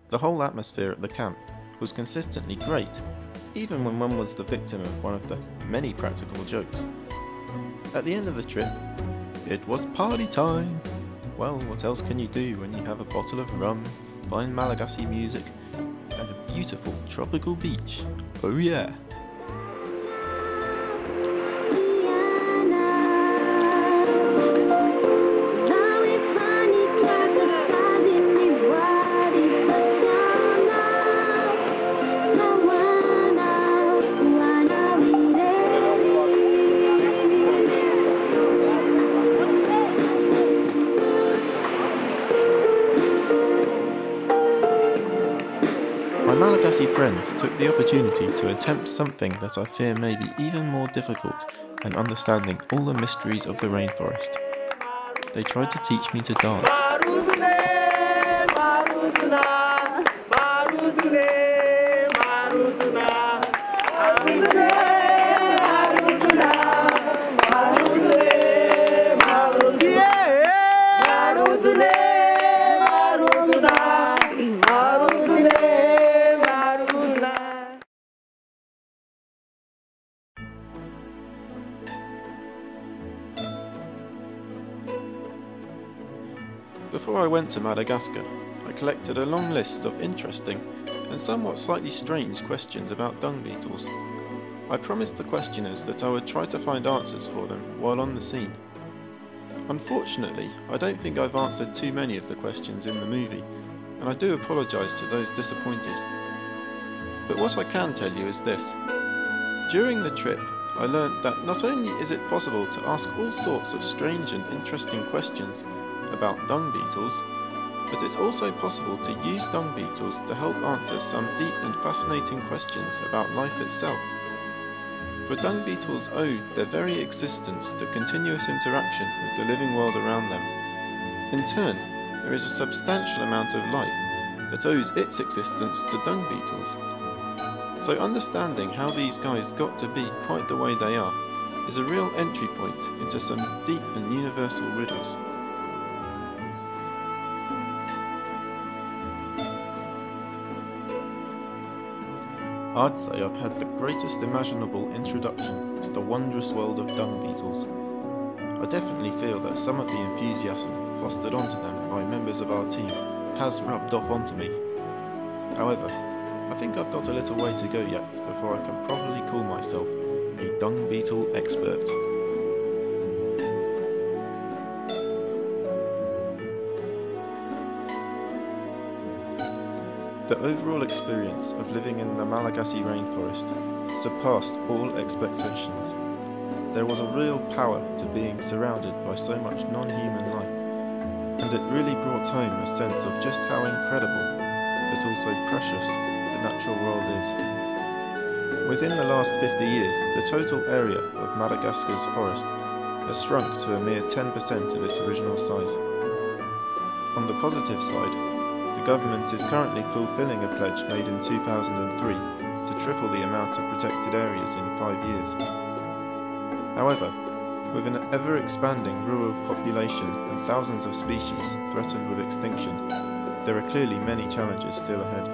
The whole atmosphere at the camp was consistently great, even when one was the victim of one of the many practical jokes. At the end of the trip, it was party time! Well, what else can you do when you have a bottle of rum, fine Malagasy music, and a beautiful tropical beach? Oh yeah! My Malagasy friends took the opportunity to attempt something that I fear may be even more difficult than understanding all the mysteries of the rainforest. They tried to teach me to dance. Before I went to Madagascar, I collected a long list of interesting and somewhat slightly strange questions about dung beetles. I promised the questioners that I would try to find answers for them while on the scene. Unfortunately, I don't think I've answered too many of the questions in the movie, and I do apologise to those disappointed. But what I can tell you is this. During the trip, I learnt that not only is it possible to ask all sorts of strange and interesting questions about dung beetles, but it's also possible to use dung beetles to help answer some deep and fascinating questions about life itself. For dung beetles owe their very existence to continuous interaction with the living world around them. In turn, there is a substantial amount of life that owes its existence to dung beetles. So understanding how these guys got to be quite the way they are is a real entry point into some deep and universal riddles. I'd say I've had the greatest imaginable introduction to the wondrous world of dung beetles. I definitely feel that some of the enthusiasm fostered onto them by members of our team has rubbed off onto me. However, I think I've got a little way to go yet before I can properly call myself a dung beetle expert. The overall experience of living in the Malagasy rainforest surpassed all expectations. There was a real power to being surrounded by so much non-human life, and it really brought home a sense of just how incredible, but also precious, the natural world is. Within the last 50 years, the total area of Madagascar's forest has shrunk to a mere 10% of its original size. On the positive side, the government is currently fulfilling a pledge made in 2003 to triple the amount of protected areas in 5 years. However, with an ever-expanding rural population and thousands of species threatened with extinction, there are clearly many challenges still ahead.